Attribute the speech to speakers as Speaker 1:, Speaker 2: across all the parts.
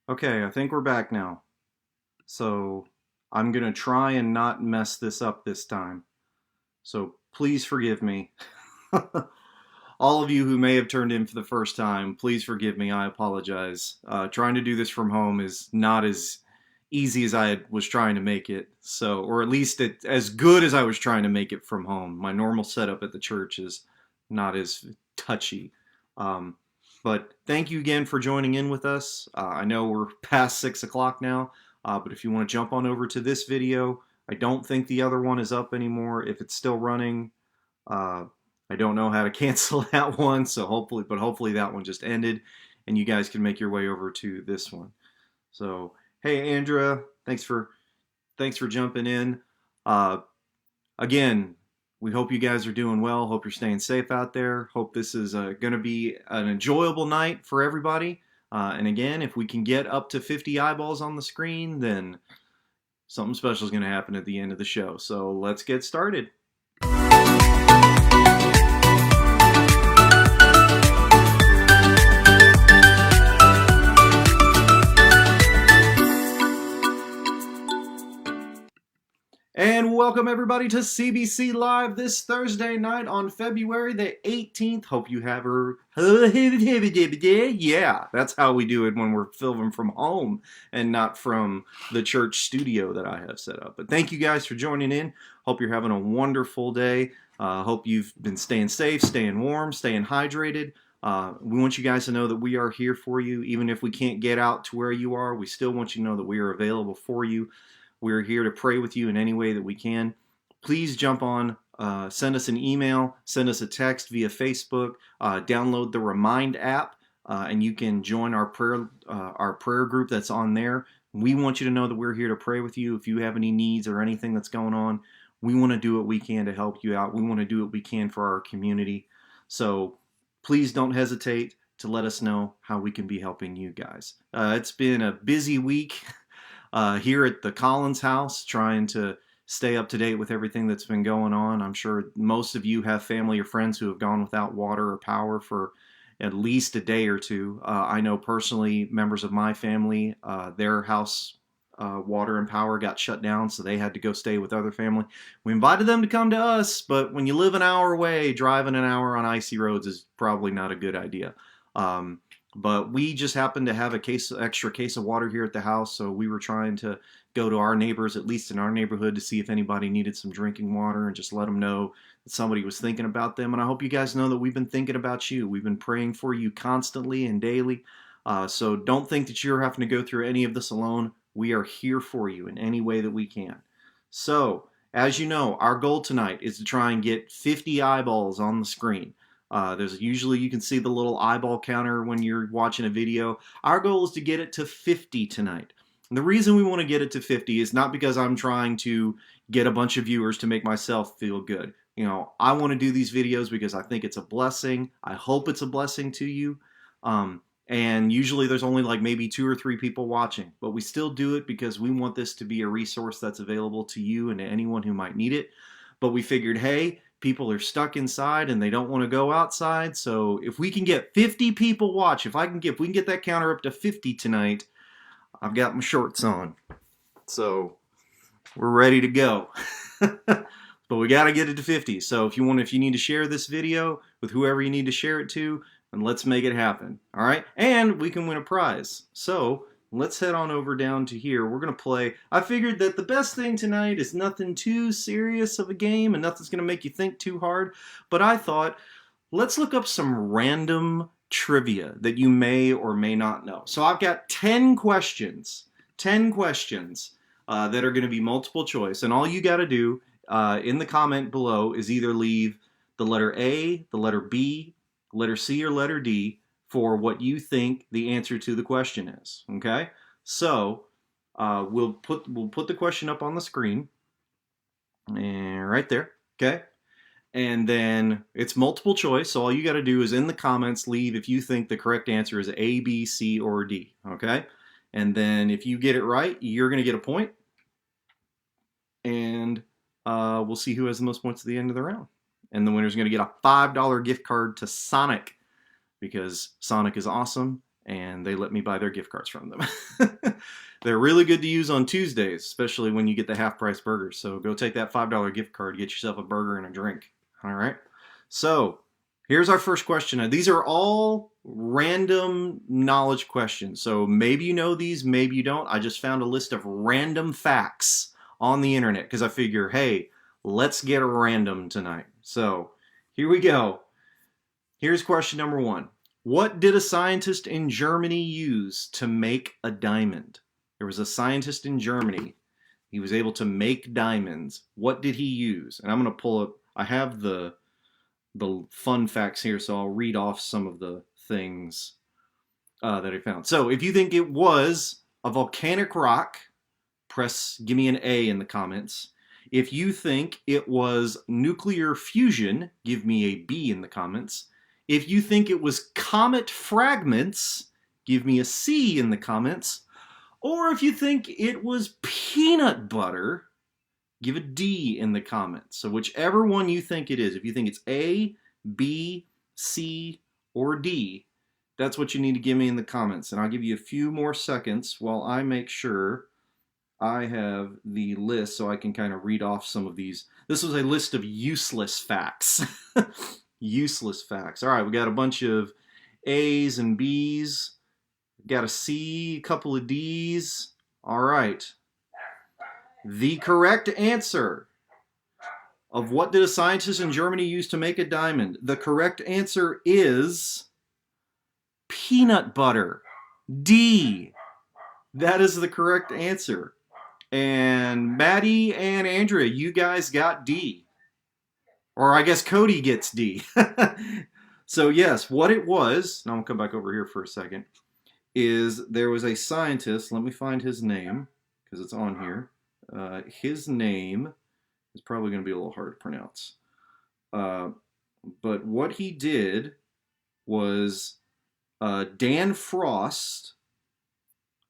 Speaker 1: Okay, I think we're back now. So I'm gonna try and not mess this up this time. So please forgive me. All of you who may have turned in for the first time, please forgive me. I apologize. Trying to do this from home is not as easy as was trying to make it. So, or at least as good as I was trying to make it from home. My normal setup at the church is not as touchy. Um, but thank you again for joining in with us. I know we're past 6 o'clock now, but if you want to jump on over to this video, I don't think the other one is up anymore. If it's still running, uh, I don't know how to cancel that one, so hopefully that one just ended, and you guys can make your way over to this one. So, hey Andrea, thanks for jumping in. Uh, Again, we hope you guys are doing well. Hope you're staying safe out there. Hope this is going to be an enjoyable night for everybody. And again, if we can get up to 50 eyeballs on the screen, then something special is going to happen at the end of the show. So let's get started. And welcome everybody to CBC Live this Thursday night on February the 18th. Hope you have her. Yeah, that's how we do it when we're filming from home and not from the church studio that I have set up. But thank you guys for joining in. Hope you're having a wonderful day. Hope you've been staying safe, staying warm, staying hydrated. We want you guys to know that we are here for you. Even if we can't get out to where you are, we still want you to know that we are available for you. We're here to pray with you in any way that we can. Please jump on, send us an email, send us a text via Facebook, download the Remind app, and you can join our prayer group that's on there. We want you to know that we're here to pray with you. If you have any needs or anything that's going on, we want to do what we can to help you out. We want to do what we can for our community. So please don't hesitate to let us know how we can be helping you guys. It's been a busy week. Here at the Collins house, trying to stay up to date with everything that's been going on. I'm sure most of you have family or friends who have gone without water or power for at least a day or two. I know personally members of my family, their house water and power got shut down, so they had to go stay with other family. We invited them to come to us, but when you live an hour away, driving an hour on icy roads is probably not a good idea. But we just happened to have extra case of water here at the house, so we were trying to go to our neighbors, at least in our neighborhood, to see if anybody needed some drinking water and just let them know that somebody was thinking about them. And I hope you guys know that we've been thinking about you. We've been praying for you constantly and daily. So don't think that you're having to go through any of this alone. We are here for you in any way that we can. So, as you know, our goal tonight is to try and get 50 eyeballs on the screen. There's usually you can see the little eyeball counter when you're watching a video. Our goal is to get it to 50 tonight. And the reason we want to get it to 50 is not because I'm trying to get a bunch of viewers to make myself feel good. You know, I want to do these videos because I think it's a blessing. I hope it's a blessing to you. And usually there's only like maybe 2 or 3 people watching, but we still do it because we want this to be a resource that's available to you and to anyone who might need it. But we figured, hey, people are stuck inside and they don't want to go outside. So if we can get 50 people watch, if we can get that counter up to 50 tonight, I've got my shorts on. So we're ready to go. But we got to get it to 50. So if you need to share this video with whoever you need to share it to, and let's make it happen. All right? And we can win a prize. So let's head on over down to here. We're going to play. I figured that the best thing tonight is nothing too serious of a game and nothing's going to make you think too hard. But I thought, let's look up some random trivia that you may or may not know. So I've got 10 questions. 10 questions that are going to be multiple choice. And all you got to do in the comment below is either leave the letter A, the letter B, letter C, or letter D for what you think the answer to the question is. Okay, so we'll put the question up on the screen, and right there. Okay, and then it's multiple choice. So all you got to do is in the comments leave if you think the correct answer is A, B, C, or D. Okay, and then if you get it right, you're going to get a point, and we'll see who has the most points at the end of the round. And the winner's going to get a $5 gift card to Sonic, because Sonic is awesome and they let me buy their gift cards from them. They're really good to use on Tuesdays, especially when you get the half-price burgers. So go take that $5 gift card, get yourself a burger and a drink. All right? So here's our first question. Now, these are all random knowledge questions. So maybe you know these, maybe you don't. I just found a list of random facts on the internet because I figure, hey, let's get random tonight. So here we go. Here's question number 1. What did a scientist in Germany use to make a diamond? There was a scientist in Germany. He was able to make diamonds. What did he use? And I'm going to pull up, I have the fun facts here, so I'll read off some of the things that I found. So if you think it was a volcanic rock, give me an A in the comments. If you think it was nuclear fusion, give me a B in the comments. If you think it was comet fragments, give me a C in the comments. Or if you think it was peanut butter, give a D in the comments. So whichever one you think it is, if you think it's A, B, C, or D, that's what you need to give me in the comments. And I'll give you a few more seconds while I make sure I have the list so I can kind of read off some of these. This was a list of useless facts. Useless facts. All right, we got a bunch of A's and B's. Got a C, a couple of D's. All right. The correct answer of what did a scientist in Germany use to make a diamond? The correct answer is peanut butter. D. That is the correct answer. And Maddie and Andrea, you guys got D. Or I guess Cody gets D. So yes, what it was, and I'm going to come back over here for a second, is there was a scientist, let me find his name, because it's on here. His name is probably going to be a little hard to pronounce. But what he did was Dan Frost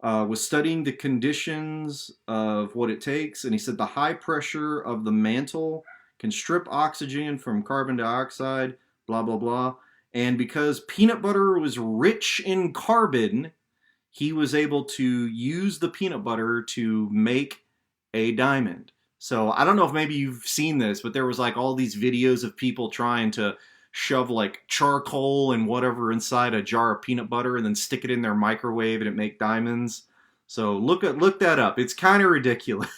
Speaker 1: was studying the conditions of what it takes, and he said the high pressure of the mantle can strip oxygen from carbon dioxide, blah, blah, blah. And because peanut butter was rich in carbon, he was able to use the peanut butter to make a diamond. So I don't know if maybe you've seen this, but there was like all these videos of people trying to shove like charcoal and whatever inside a jar of peanut butter and then stick it in their microwave and it make diamonds. So look that up. It's kind of ridiculous.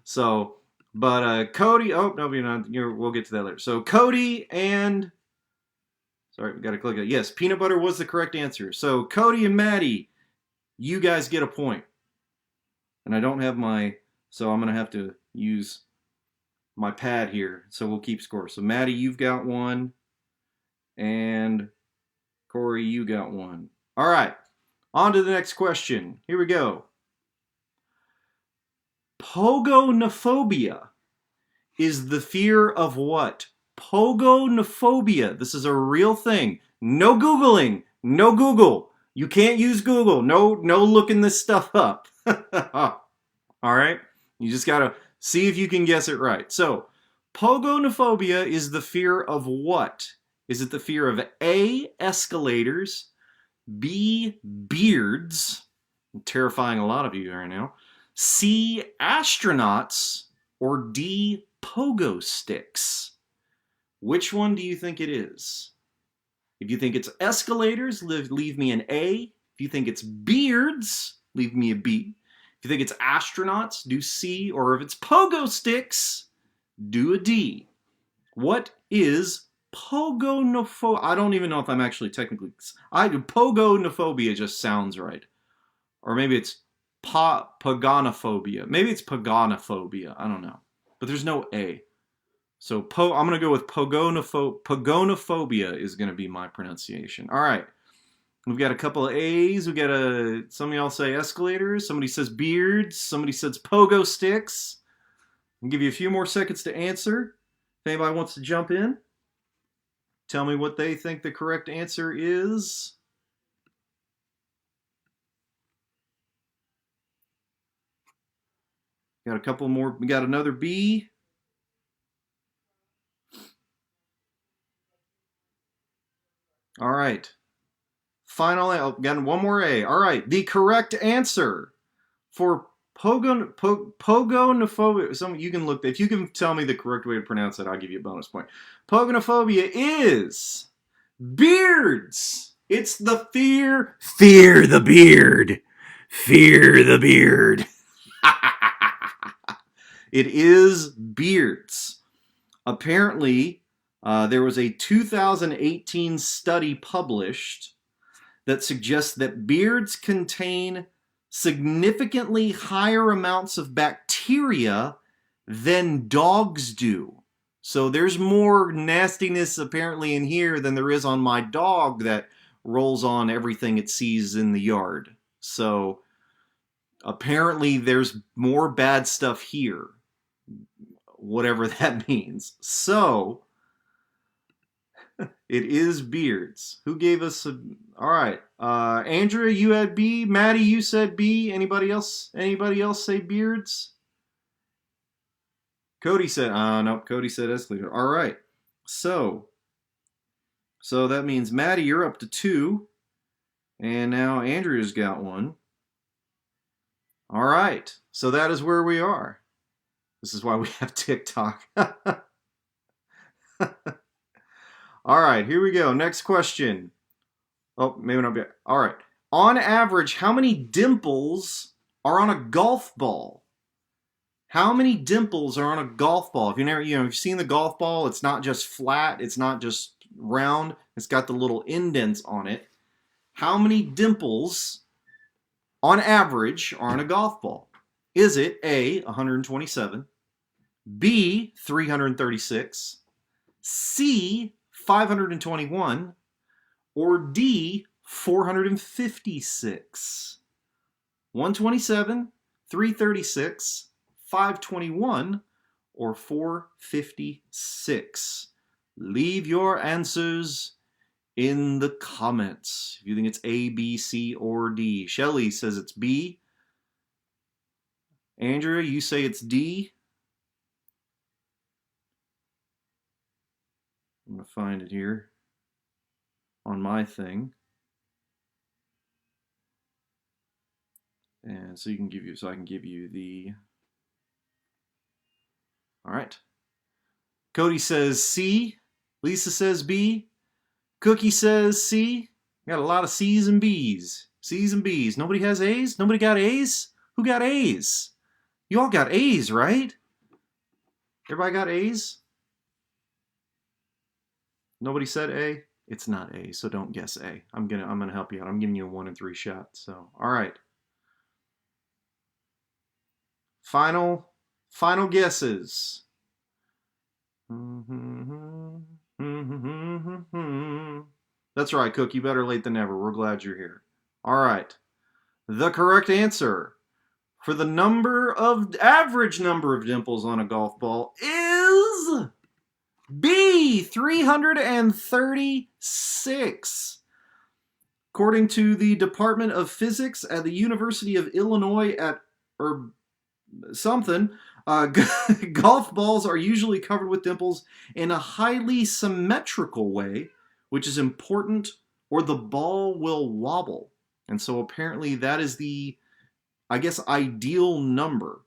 Speaker 1: So, but Cody, oh no, we'll get to that later. So Cody and, sorry, we got to click it. Yes, peanut butter was the correct answer. So Cody and Maddie, you guys get a point. And I don't have so I'm going to have to use my pad here. So we'll keep score. So Maddie, you've got 1. And Corey, you got 1. All right. On to the next question. Here we go. Pogonophobia is the fear of what? Pogonophobia. This is a real thing. No Googling. No Google. You can't use Google. No looking this stuff up. All right? You just got to see if you can guess it right. So, pogonophobia is the fear of what? Is it the fear of A, escalators, B, beards, terrifying a lot of you right now, C, astronauts, or D, pogo sticks? Which one do you think it is? If you think it's escalators, leave me an A. If you think it's beards, leave me a B. If you think it's astronauts, do C. Or if it's pogo sticks, do a D. What is pogonophobia? I don't even know if I'm actually technically... Pogonophobia just sounds right. Or maybe it's paganophobia. Maybe it's paganophobia. I don't know. But there's no A. So I'm going to go with pogonophobia is going to be my pronunciation. All right. We've got a couple of A's. We got some of y'all say escalators. Somebody says beards. Somebody says pogo sticks. I'll give you a few more seconds to answer. If anybody wants to jump in, tell me what they think the correct answer is. Got a couple more. We got another B. All right. Final, again, one more A. All right. The correct answer for pogonophobia. Some you can look. If you can tell me the correct way to pronounce it, I'll give you a bonus point. Pogonophobia is beards. It's the fear the beard. Fear the beard. It is beards. Apparently, there was a 2018 study published that suggests that beards contain significantly higher amounts of bacteria than dogs do. So there's more nastiness apparently in here than there is on my dog that rolls on everything it sees in the yard. So apparently there's more bad stuff here, whatever that means. So it is beards. Who gave us a... All right. Andrea, you had B. Maddie, you said B. Anybody else? Anybody else say beards? Cody said... no, Cody said escalator. All right. So that means, Maddie, you're up to 2. And now Andrea's got 1. All right. So that is where we are. This is why we have TikTok. All right, here we go. Next question. Oh, maybe not. All right. On average, how many dimples are on a golf ball? How many dimples are on a golf ball? If you've seen the golf ball, it's not just flat, it's not just round, it's got the little indents on it. How many dimples on average are on a golf ball? Is it A, 127, B, 336, C, 521, or D, 456? 127, 336, 521, or 456? Leave your answers in the comments. If you think it's A, B, C, or D. Shelly says it's B. Andrea, you say it's D. I'm going to find it here on my thing. And so I can give you the... All right. Cody says C. Lisa says B. Cookie says C. Got a lot of C's and B's. C's and B's. Nobody has A's? Nobody got A's? Who got A's? You all got A's, right? Everybody got A's? Nobody said A? It's not A, so don't guess A. I'm gonna help you out. I'm giving you a 1 in 3 shot. So, all right. Final guesses. That's right, Cookie. Better late than never. We're glad you're here. All right. The correct answer for the average number of dimples on a golf ball is B, 336. According to the Department of Physics at the University of Illinois golf balls are usually covered with dimples in a highly symmetrical way, which is important, or the ball will wobble. And so apparently that is the, I guess, ideal number.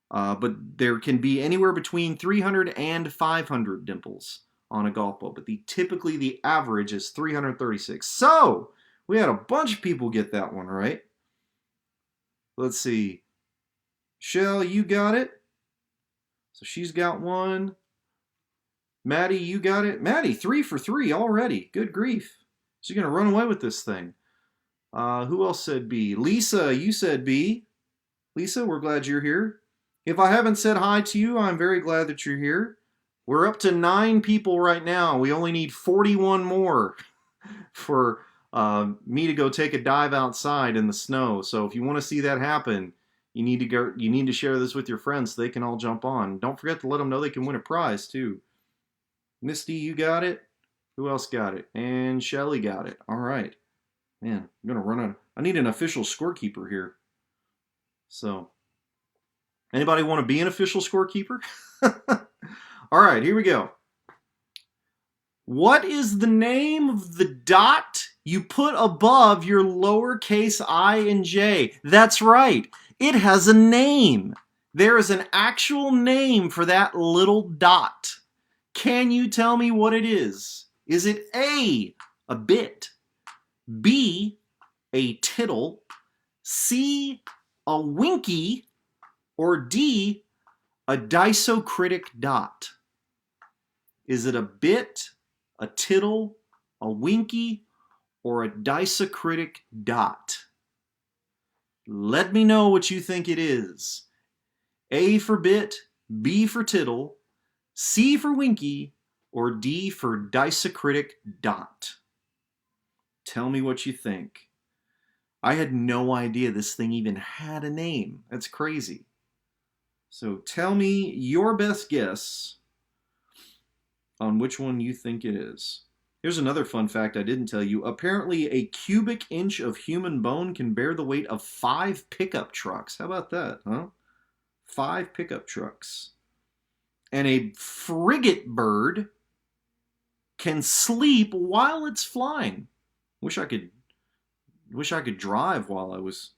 Speaker 1: But there can be anywhere between 300 and 500 dimples on a golf ball. But typically the average is 336. So we had a bunch of people get that one right. Let's see. Shell, you got it. So she's got 1. Maddie, you got it. Maddie, 3 for 3 already. Good grief. She's going to run away with this thing. Who else said B? Lisa, you said B. Lisa, we're glad you're here. If I haven't said hi to you, I'm very glad that you're here. We're up to 9 people right now. We only need 41 more for me to go take a dive outside in the snow. So if you want to see that happen, you need to share this with your friends so they can all jump on. Don't forget to let them know they can win a prize too. Misty, you got it? Who else got it? And Shelly got it. All right. Man, I'm going to run I need an official scorekeeper here. So, anybody want to be an official scorekeeper? All right, here we go. What is the name of the dot you put above your lowercase I and j. That's right. It has a name. There is an actual name for that little dot. Can you tell me what it is? Is it A, a bit, B, a tittle, C, a winky, or D, a disocritic dot? Is it a bit, a tittle, a winky, or a disocritic dot? Let me know what you think it is. A for bit, B for tittle, C for winky, or D for disocritic dot. Tell me what you think. I had no idea this thing even had a name. That's crazy. So tell me your best guess on which one you think it is. Here's another fun fact I didn't tell you. Apparently, a cubic inch of human bone can bear the weight of 5 pickup trucks. How about that, huh? 5 pickup trucks. And a frigate bird can sleep while it's flying. Wish I could drive while I was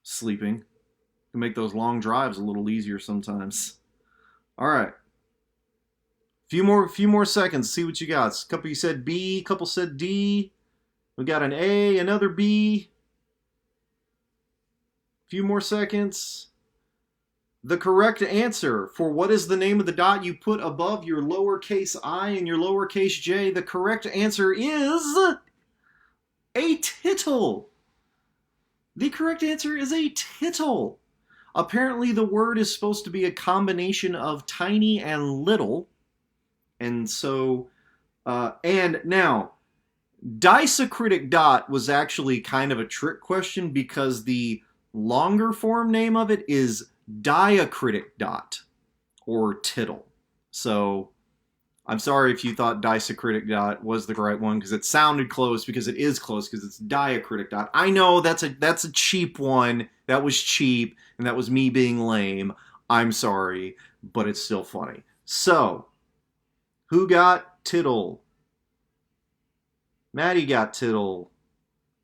Speaker 1: sleeping. To make those long drives a little easier sometimes. All right. Few more seconds. See what you got. A couple you said B, a couple said D. We got an A, another B. Few more seconds. The correct answer for what is the name of the dot you put above your lowercase I and your lowercase j, the correct answer is a tittle. The correct answer is a tittle. Apparently the word is supposed to be a combination of tiny and little. And so, and now, disocritic dot was actually kind of a trick question because the longer form name of it is diacritic dot or tittle. So I'm sorry if you thought disocritic dot was the right one because it sounded close, because it is close because it's diacritic dot. I know that's a cheap one. That was cheap and that was me being lame. I'm sorry, but it's still funny. So, who got tittle? Maddie got tittle.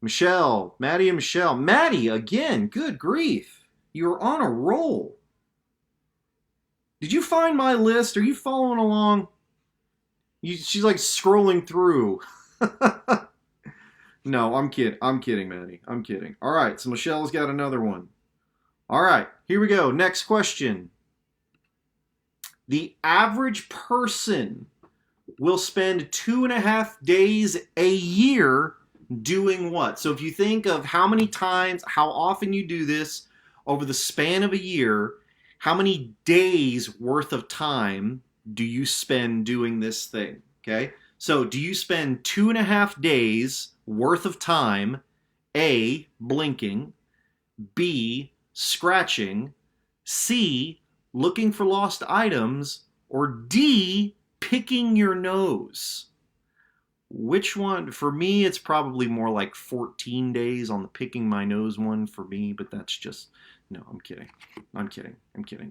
Speaker 1: Michelle, Maddie and Michelle. Maddie, again, good grief. You're on a roll. Did you find my list? Are you following along? She's like scrolling through. No, I'm kidding, Maddie. I'm kidding. All right, so Michelle's got another one. All right, here we go. Next question. The average person will spend 2.5 days a year doing what? So if you think of how many times, how often you do this over the span of a year, how many days worth of time do you spend doing this thing? Okay, so do you spend 2.5 days worth of time, A, blinking, B, scratching, C, looking for lost items, or D, picking your nose? Which one? For me, it's probably more like 14 days on the picking my nose one for me, but that's just, no, I'm kidding.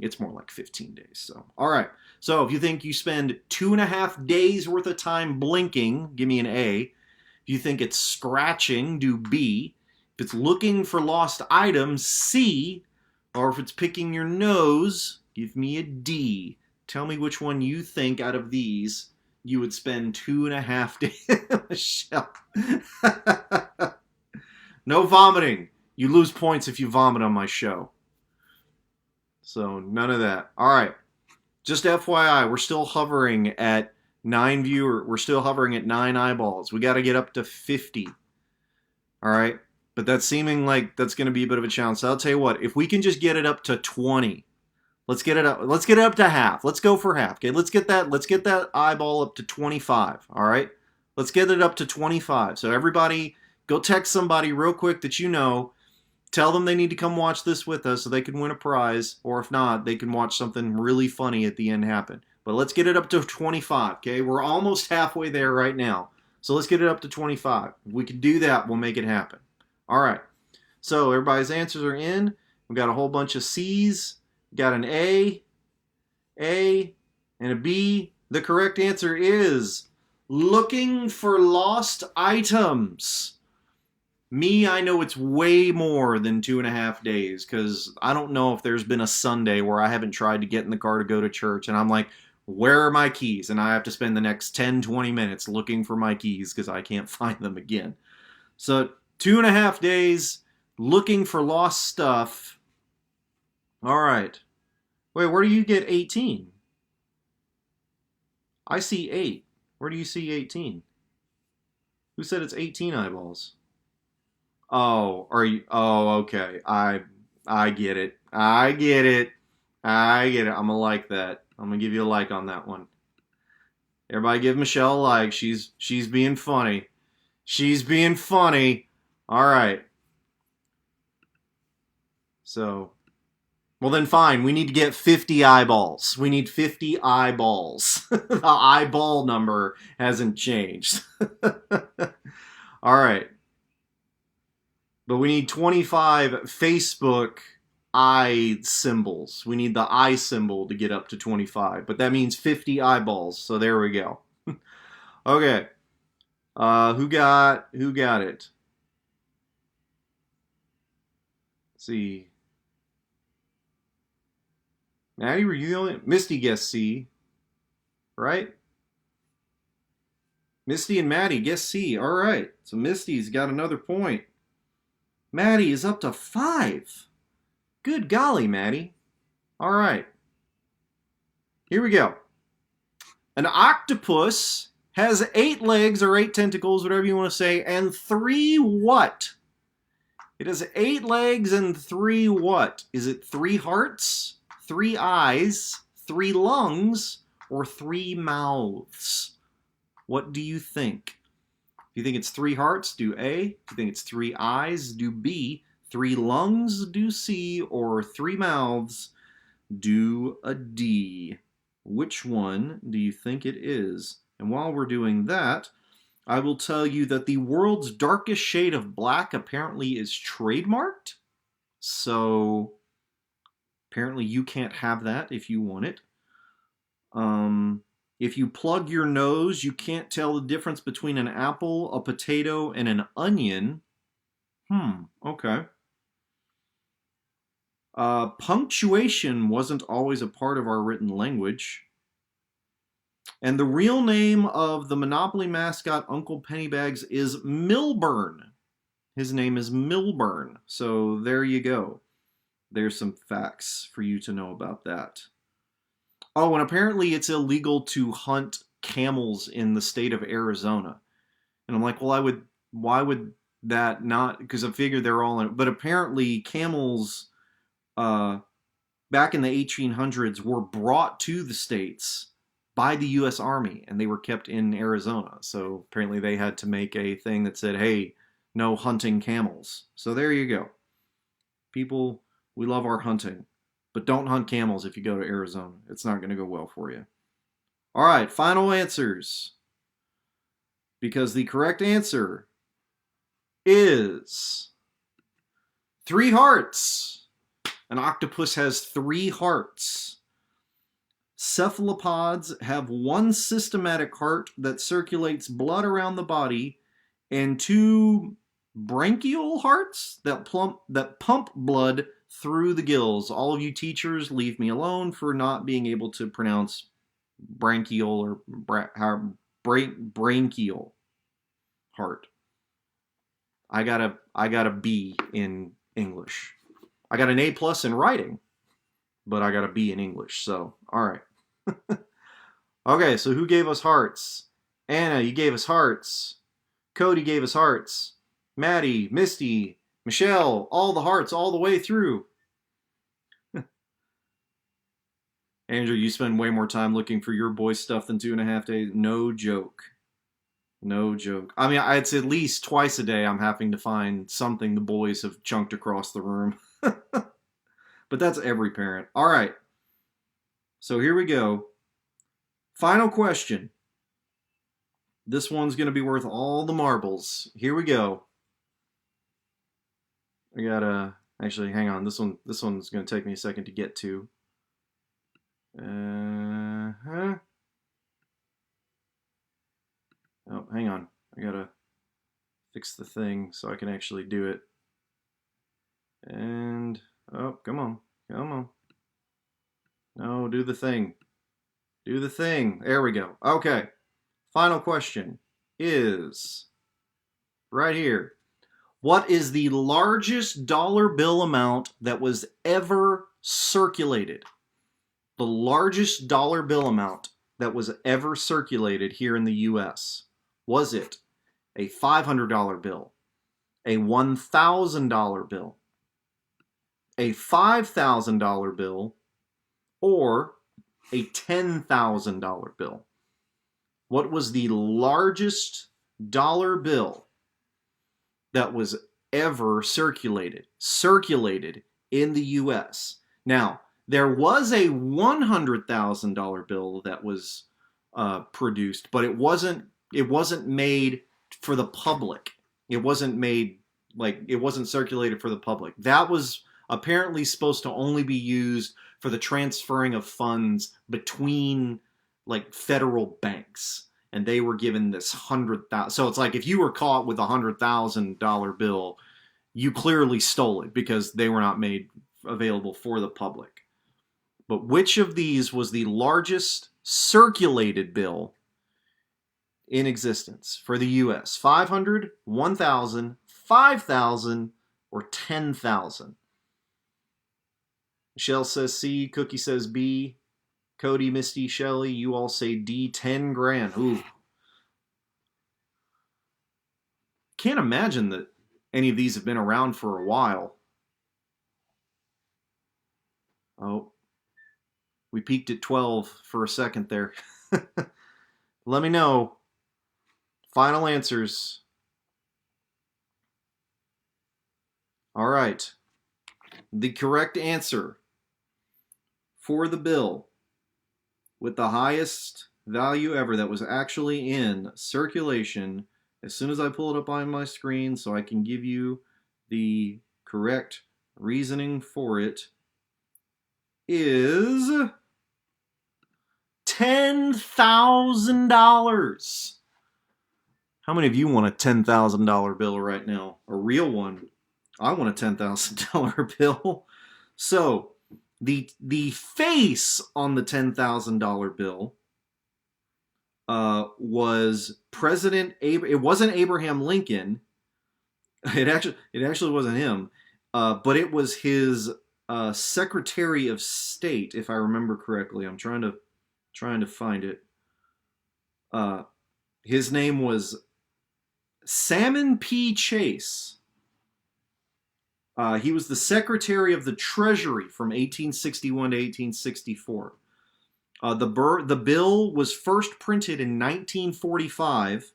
Speaker 1: It's more like 15 days. So, all right. So if you think you spend 2.5 days worth of time blinking, give me an A. If you think it's scratching, do B. If it's looking for lost items, C. Or if it's picking your nose, give me a D. Tell me which one you think out of these you would spend 2.5 days. Michelle. No vomiting. You lose points if you vomit on my show. So none of that. All right. Just FYI, we're still hovering at 9 viewers. We're still hovering at 9 eyeballs. We got to get up to 50. All right. But that's seeming like that's going to be a bit of a challenge. So I'll tell you what, if we can just get it up to 20, let's get it up to half. Let's go for half. Okay, let's get that eyeball up to 25. All right? Let's get it up to 25. So everybody go text somebody real quick that you know. Tell them they need to come watch this with us so they can win a prize, or if not, they can watch something really funny at the end happen. But let's get it up to 25, okay? We're almost halfway there right now. So let's get it up to 25. If we can do that, we'll make it happen. All right. So everybody's answers are in. We've got a whole bunch of C's. We've got an A, and a B. The correct answer is Looking for lost items. Me, I know it's way more than 2.5 days because I don't know if there's been a Sunday where I haven't tried to get in the car to go to church and I'm like, where are my keys? And I have to spend the next 10, 20 minutes looking for my keys because I can't find them again. So 2.5 days looking for lost stuff. All right. Wait, where do you get 18? I see 8. Where do you see 18? Who said it's 18 eyeballs? Oh, are you? Oh, okay. I get it. I get it. I get it. I'm gonna like that. I'm gonna give you a like on that one. Everybody give Michelle a like. She's being funny. She's being funny. All right. So, well then fine. We need to get 50 eyeballs. We need 50 eyeballs. The eyeball number hasn't changed. All right. But we need 25 Facebook eye symbols. We need the eye symbol to get up to 25. But that means 50 eyeballs. So there we go. Okay. Who got it? Let's see. Maddie, were you the only? Misty guessed C, right? Misty and Maddie guess C. All right. So Misty's got another point. Maddie is up to 5. Good golly, Maddie. All right. Here we go. An octopus has 8 legs or 8 tentacles, whatever you want to say, and 3 what? It has 8 legs and 3 what? Is it 3 hearts, 3 eyes, 3 lungs, or 3 mouths? What do you think? If you think it's 3 hearts, do A. If you think it's 3 eyes, do B. 3 lungs, do C. Or 3 mouths, do a D. Which one do you think it is? And while we're doing that, I will tell you that the world's darkest shade of black apparently is trademarked. So apparently you can't have that if you want it. If you plug your nose, you can't tell the difference between an apple, a potato, and an onion. Okay. Punctuation wasn't always a part of our written language. And the real name of the Monopoly mascot, Uncle Pennybags, is Milburn. His name is Milburn. So there you go. There's some facts for you to know about that. Oh, and apparently it's illegal to hunt camels in the state of Arizona. And I'm like, well, why would that not? Because I figured they're all in. But apparently camels, back in the 1800s, were brought to the States by the U.S. Army, and they were kept in Arizona. So apparently they had to make a thing that said, hey, no hunting camels. So there you go. People, we love our hunting. But don't hunt camels if you go to Arizona. It's not going to go well for you. All right, final answers. Because the correct answer is 3 hearts. An octopus has 3 hearts. Cephalopods have 1 systematic heart that circulates blood around the body and 2 branchial hearts that pump blood through the gills. All of you teachers, leave me alone for not being able to pronounce branchial or branchial heart. I got a B in English. I got an A+ in writing, but I got a B in English. So, all right. Okay, so who gave us hearts? Anna, you gave us hearts. Cody gave us hearts. Maddie, Misty, Michelle, all the hearts all the way through. Andrew, you spend way more time looking for your boy stuff than 2.5 days. No joke. No joke. I mean, it's at least twice a day I'm having to find something the boys have chunked across the room. But that's every parent. All right. So here we go. Final question. This one's going to be worth all the marbles. Here we go. I gotta actually hang on. This one's going to take me a second to get to. Oh, hang on. I gotta fix the thing so I can actually do it. And, oh, come on. Come on. No, do the thing. Do the thing. There we go. Okay. Final question is right here. What is the largest dollar bill amount that was ever circulated? The largest dollar bill amount that was ever circulated here in the US. Was it a $500 bill, a $1,000 bill, a $5,000 bill, or a $10,000 bill? What was the largest dollar bill that was ever circulated in the US? Now, there was a $100,000 bill that was produced, but it wasn't made for the public. It wasn't circulated for the public. That was apparently supposed to only be used for the transferring of funds between like federal banks. And they were given this 100,000. So it's like if you were caught with a $100,000 bill, you clearly stole it because they were not made available for the public. But which of these was the largest circulated bill in existence for the US? 500, 1,000, 5,000, or 10,000? Michelle says C. Cookie says B. Cody, Misty, Shelley, you all say D. 10 grand. Ooh. Can't imagine that any of these have been around for a while. Oh. We peaked at 12 for a second there. Let me know. Final answers. All right. The correct answer for the bill with the highest value ever that was actually in circulation, as soon as I pull it up on my screen so I can give you the correct reasoning for it, is $10,000. How many of you want a $10,000 bill right now? A real one. I want a $10,000 bill. So the face on the $10,000 bill was President it wasn't Abraham Lincoln. It actually wasn't him, but it was his Secretary of State, if I remember correctly. I'm trying to find it. His name was Salmon P. Chase. He was the Secretary of the Treasury from 1861 to 1864. The bill was first printed in 1945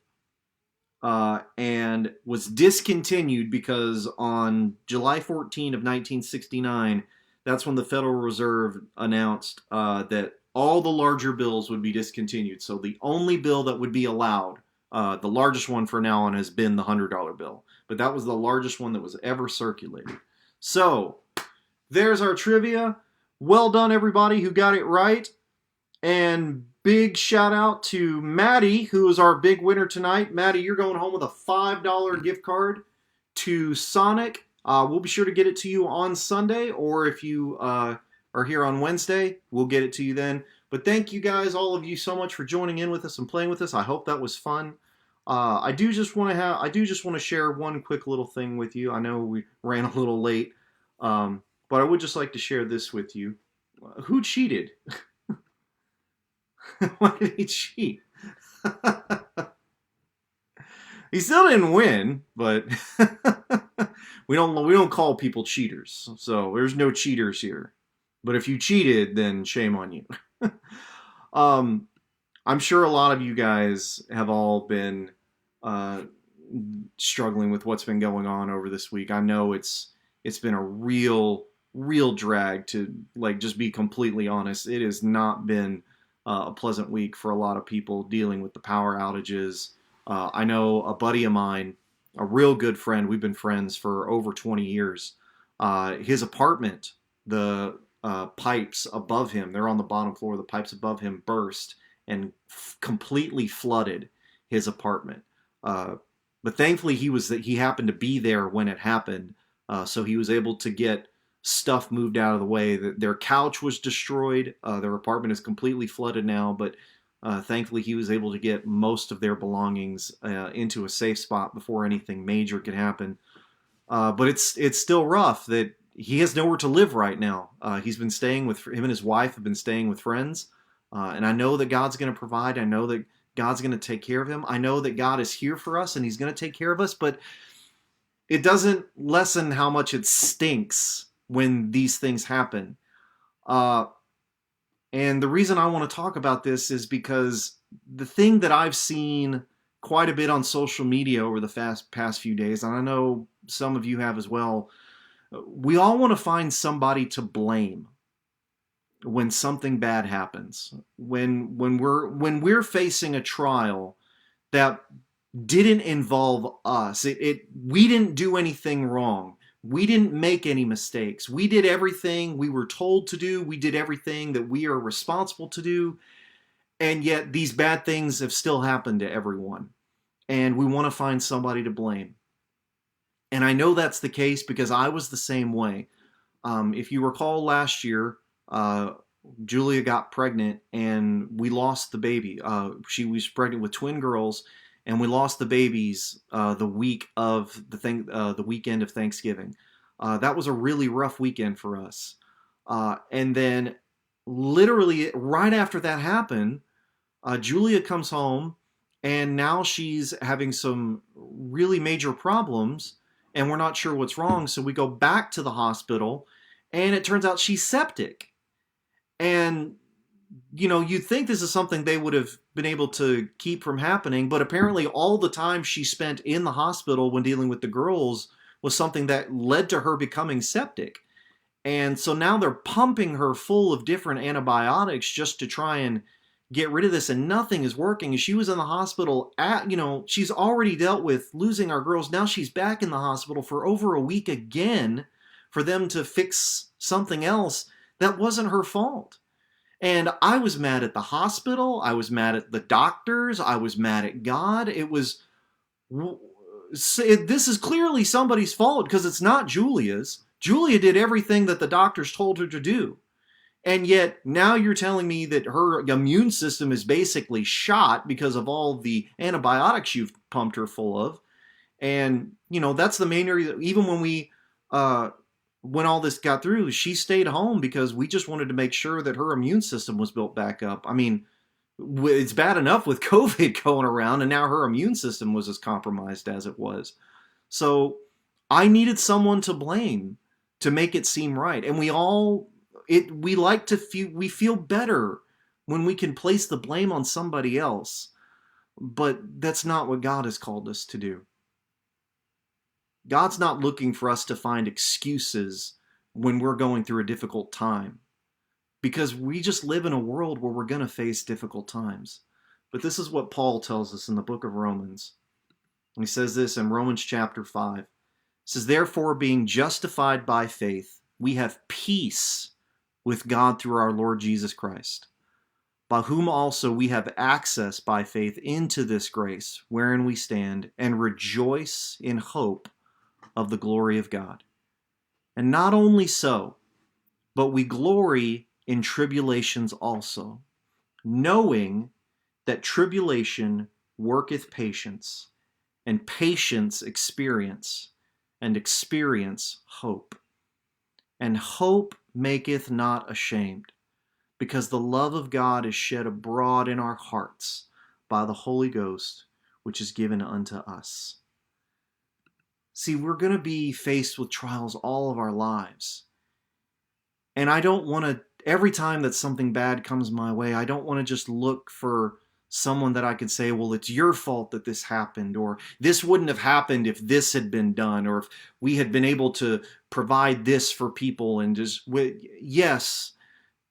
Speaker 1: and was discontinued because on July 14 of 1969, that's when the Federal Reserve announced that all the larger bills would be discontinued. So the only bill that would be allowed, the largest one for now on, has been the $100 bill. But that was the largest one that was ever circulated. So there's our trivia. Well done, everybody who got it right. And big shout out to Maddie, who is our big winner tonight. Maddie, you're going home with a $5 gift card to Sonic. We'll be sure to get it to you on Sunday, or if you are here on Wednesday, we'll get it to you then. But thank you guys, all of you, so much for joining in with us and playing with us. I hope that was fun. I do just want to share one quick little thing with you. I know we ran a little late, but I would just like to share this with you. Who cheated? Why did he cheat? He still didn't win, but we don't call people cheaters. So there's no cheaters here. But if you cheated, then shame on you. I'm sure a lot of you guys have all been struggling with what's been going on over this week. I know it's been a real drag, to just be completely honest. It has not been a pleasant week for a lot of people dealing with the power outages. I know a buddy of mine, a real good friend, we've been friends for over 20 years. His apartment, the pipes above him, they're on the bottom floor, the pipes above him burst and completely flooded his apartment. But thankfully, he happened to be there when it happened, so he was able to get stuff moved out of the way. Their couch was destroyed. Their apartment is completely flooded now, but thankfully he was able to get most of their belongings into a safe spot before anything major could happen. But it's still rough that he has nowhere to live right now. He's been staying with him and his wife have been staying with friends, and I know that God's going to provide. I know that God's going to take care of him. I know that God is here for us and he's going to take care of us, but it doesn't lessen how much it stinks when these things happen. And the reason I want to talk about this is because the thing that I've seen quite a bit on social media over the past few days, and I know some of you have as well, we all want to find somebody to blame when something bad happens. When we're facing a trial that didn't involve us, we didn't do anything wrong. We didn't make any mistakes. We did everything we were told to do. We did everything that we are responsible to do. And yet these bad things have still happened to everyone. And we want to find somebody to blame. And I know that's the case because I was the same way. If you recall last year, Julia got pregnant and we lost the baby. She was pregnant with twin girls, and we lost the babies the weekend of Thanksgiving. That was a really rough weekend for us. And then literally right after that happened, Julia comes home and now she's having some really major problems and we're not sure what's wrong. So we go back to the hospital and it turns out she's septic. And you'd think this is something they would have been able to keep from happening, but apparently all the time she spent in the hospital when dealing with the girls was something that led to her becoming septic. And so now they're pumping her full of different antibiotics just to try and get rid of this, and nothing is working. And she was in the hospital she's already dealt with losing our girls. Now she's back in the hospital for over a week again for them to fix something else that wasn't her fault. And I was mad at the hospital. I was mad at the doctors. I was mad at God. This is clearly somebody's fault because it's not Julia's. Julia did everything that the doctors told her to do. And yet now you're telling me that her immune system is basically shot because of all the antibiotics you've pumped her full of. And, that's the main reason. Even when all this got through, she stayed home because we just wanted to make sure that her immune system was built back up. I mean, it's bad enough with COVID going around, and now her immune system was as compromised as it was. So I needed someone to blame to make it seem right. And we feel better when we can place the blame on somebody else. But that's not what God has called us to do. God's not looking for us to find excuses when we're going through a difficult time, because we just live in a world where we're going to face difficult times. But this is what Paul tells us in the book of Romans. He says this in Romans chapter 5. It says, "Therefore, being justified by faith, we have peace with God through our Lord Jesus Christ, by whom also we have access by faith into this grace wherein we stand, and rejoice in hope of the glory of God. And not only so, but we glory in tribulations also, knowing that tribulation worketh patience, and patience experience, and experience hope. And hope maketh not ashamed, because the love of God is shed abroad in our hearts by the Holy Ghost, which is given unto us." See, we're going to be faced with trials all of our lives. And I don't want to, every time that something bad comes my way, I don't want to just look for someone that I could say, well, it's your fault that this happened, or this wouldn't have happened if this had been done, or if we had been able to provide this for people. And yes,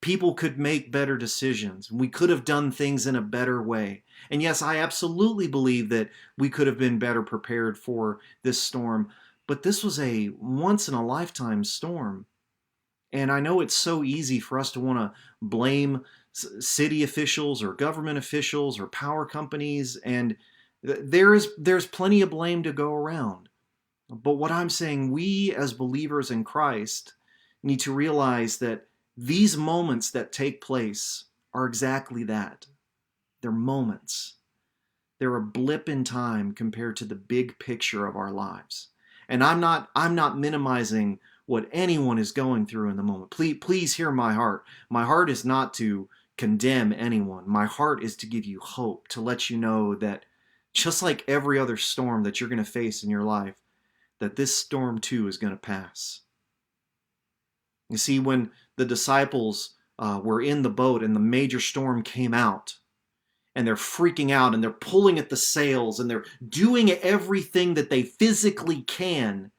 Speaker 1: people could make better decisions. We could have done things in a better way. And yes, I absolutely believe that we could have been better prepared for this storm. But this was a once-in-a-lifetime storm. And I know it's so easy for us to want to blame city officials or government officials or power companies. And There's plenty of blame to go around. But what I'm saying, we as believers in Christ need to realize that these moments that take place are exactly that. They're moments. They're a blip in time compared to the big picture of our lives. And I'm not minimizing what anyone is going through in the moment. Please hear my heart. My heart is not to condemn anyone. My heart is to give you hope, to let you know that just like every other storm that you're going to face in your life, that this storm too is going to pass. You see, when the disciples were in the boat and the major storm came out, and they're freaking out and they're pulling at the sails and they're doing everything that they physically can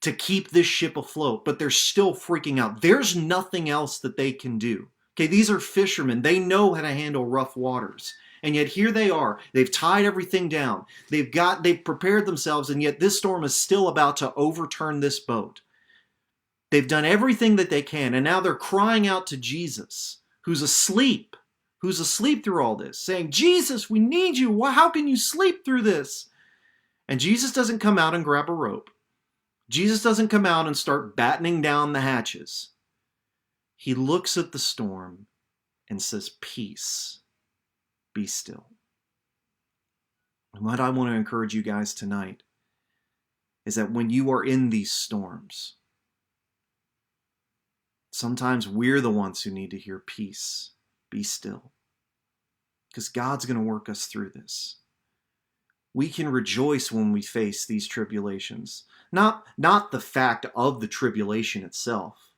Speaker 1: to keep this ship afloat, but they're still freaking out. There's nothing else that they can do. Okay, these are fishermen. They know how to handle rough waters. And yet here they are. They've tied everything down. They've prepared themselves, and yet this storm is still about to overturn this boat. They've done everything that they can, and now they're crying out to Jesus, who's asleep through all this, saying, Jesus, we need you. How can you sleep through this? And Jesus doesn't come out and grab a rope. Jesus doesn't come out and start battening down the hatches. He looks at the storm and says, peace, be still. And what I want to encourage you guys tonight is that when you are in these storms, sometimes we're the ones who need to hear peace, be still. Because God's going to work us through this. We can rejoice when we face these tribulations. Not the fact of the tribulation itself,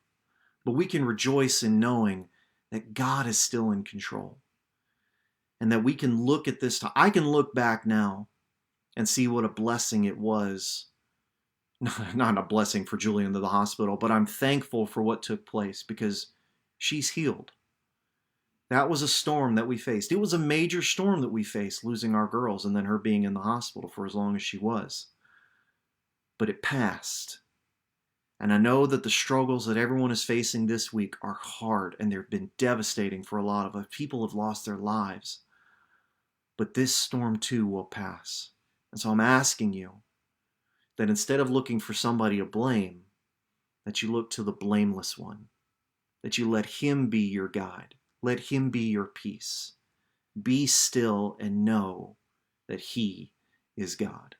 Speaker 1: but we can rejoice in knowing that God is still in control. And that we can look at this time. I can look back now and see what a blessing it was. Not a blessing for Julie into the hospital, but I'm thankful for what took place because she's healed. That was a storm that we faced. It was a major storm that we faced, losing our girls and then her being in the hospital for as long as she was. But it passed. And I know that the struggles that everyone is facing this week are hard and they've been devastating for a lot of us. People have lost their lives. But this storm too will pass. And so I'm asking you that instead of looking for somebody to blame, that you look to the blameless one, that you let him be your guide. Let him be your peace. Be still and know that he is God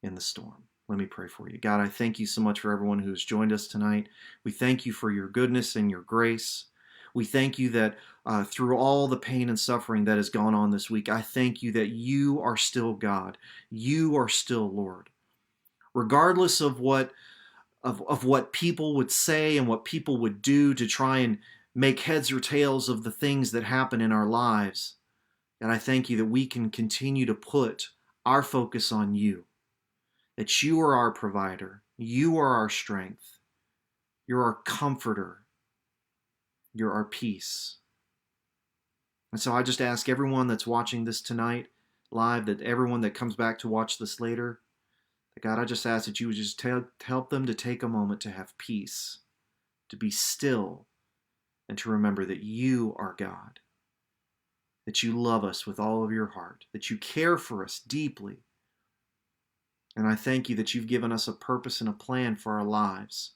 Speaker 1: in the storm. Let me pray for you. God, I thank you so much for everyone who's joined us tonight. We thank you for your goodness and your grace. We thank you that through all the pain and suffering that has gone on this week, I thank you that you are still God. You are still Lord. Regardless of what people would say and what people would do to try and make heads or tails of the things that happen in our lives. And I thank you that we can continue to put our focus on you, that you are our provider, you are our strength, you're our comforter, you're our peace. And so I just ask everyone that's watching this tonight live, that everyone that comes back to watch this later, that God, I just ask that you would just help them to take a moment to have peace, to be still, and to remember that you are God, that you love us with all of your heart, that you care for us deeply. And I thank you that you've given us a purpose and a plan for our lives,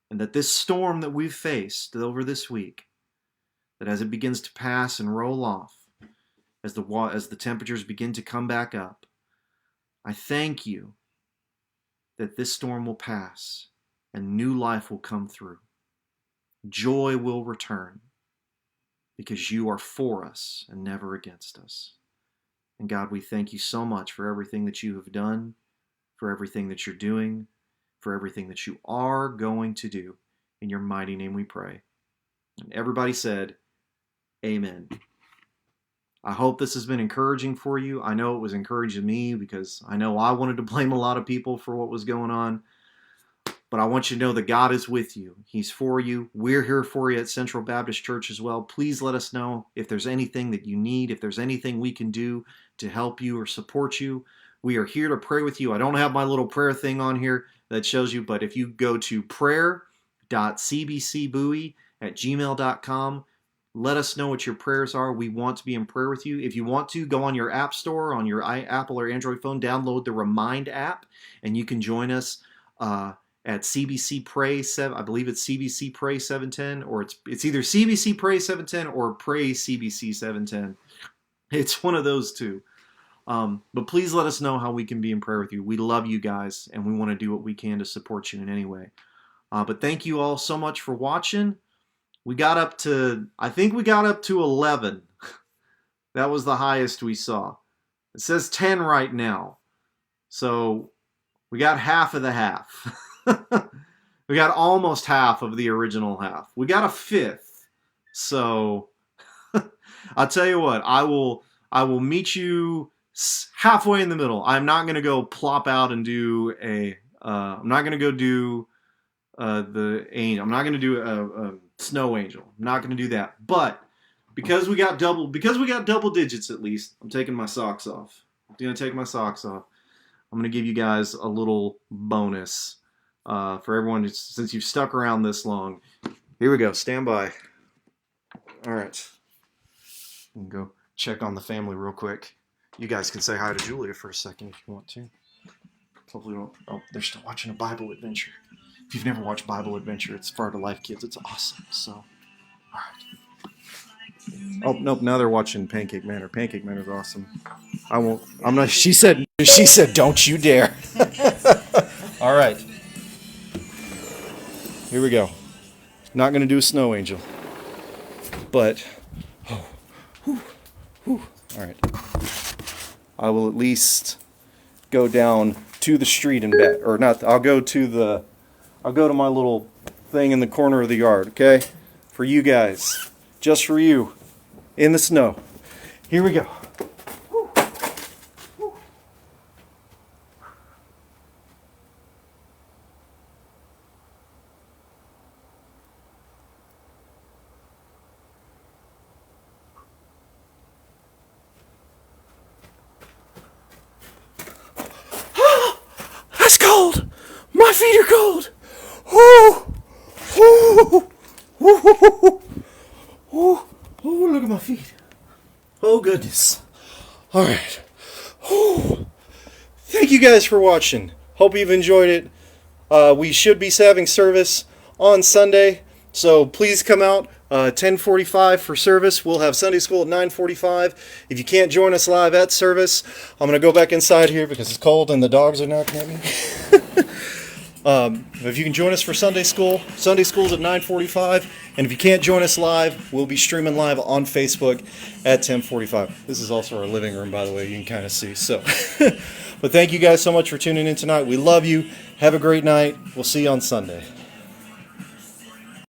Speaker 1: and that this storm that we've faced over this week, that as it begins to pass and roll off, as the temperatures begin to come back up, I thank you that this storm will pass and new life will come through. Joy will return because you are for us and never against us. And God, we thank you so much for everything that you have done, for everything that you're doing, for everything that you are going to do. In your mighty name we pray. And everybody said, amen. I hope this has been encouraging for you. I know it was encouraging me because I know I wanted to blame a lot of people for what was going on. But I want you to know that God is with you. He's for you. We're here for you at Central Baptist Church as well. Please let us know if there's anything that you need, if there's anything we can do to help you or support you. We are here to pray with you. I don't have my little prayer thing on here that shows you, but if you go to prayer.cbcbowie@gmail.com, Let us know what your prayers are. We want to be in prayer with you. If you want to, go on your app store, on your Apple or Android phone, download the Remind app, and you can join us at CBC Pray 7. I believe it's CBC Pray 710, or it's either CBC Pray 710 or Pray CBC 710. It's one of those two. But please let us know how we can be in prayer with you. We love you guys, and we want to do what we can to support you in any way. But thank you all so much for watching. I think we got up to 11. That was the highest we saw. It says 10 right now. So we got half of the half. We got almost half of the original half. We got a fifth. So I'll tell you what, I will meet you halfway in the middle. I'm not going to go plop out and do I'm not going to go do I'm not going to do a snow angel. I'm not going to do that. But because we got double digits at least, I'm taking my socks off. I'm going to take my socks off. I'm going to give you guys a little bonus for everyone since you've stuck around this long. Here we go. Stand by. All right. We can go check on the family real quick. You guys can say hi to Julia for a second if you want to. Hopefully, oh, they're still watching a Bible adventure. If you've never watched Bible Adventure, it's Far to Life Kids. It's awesome. So, all right. Oh, nope. Now they're watching Pancake Manor. Pancake Manor's awesome. I'm not. She said, don't you dare. All right. Here we go. Not going to do a snow angel. But, all right. I will at least go down to the street and back. Or not, I'll go to my little thing in the corner of the yard, okay? For you guys. Just for you. In the snow. Here we go. That's cold! My feet are cold! Oh, oh, oh, oh, oh, look at my feet. Oh, goodness. All right. Oh. Thank you guys for watching. Hope you've enjoyed it. We should be having service on Sunday, so please come out 10:45 for service. We'll have Sunday school at 9:45. If you can't join us live at service, I'm going to go back inside here because it's cold and the dogs are knocking at me. If you can join us for Sunday school's at 9:45, and if you can't join us live, we'll be streaming live on Facebook at 10:45. This is also our living room, by the way, you can kind of see. So, but thank you guys so much for tuning in tonight. We love you. Have a great night. We'll see you on Sunday.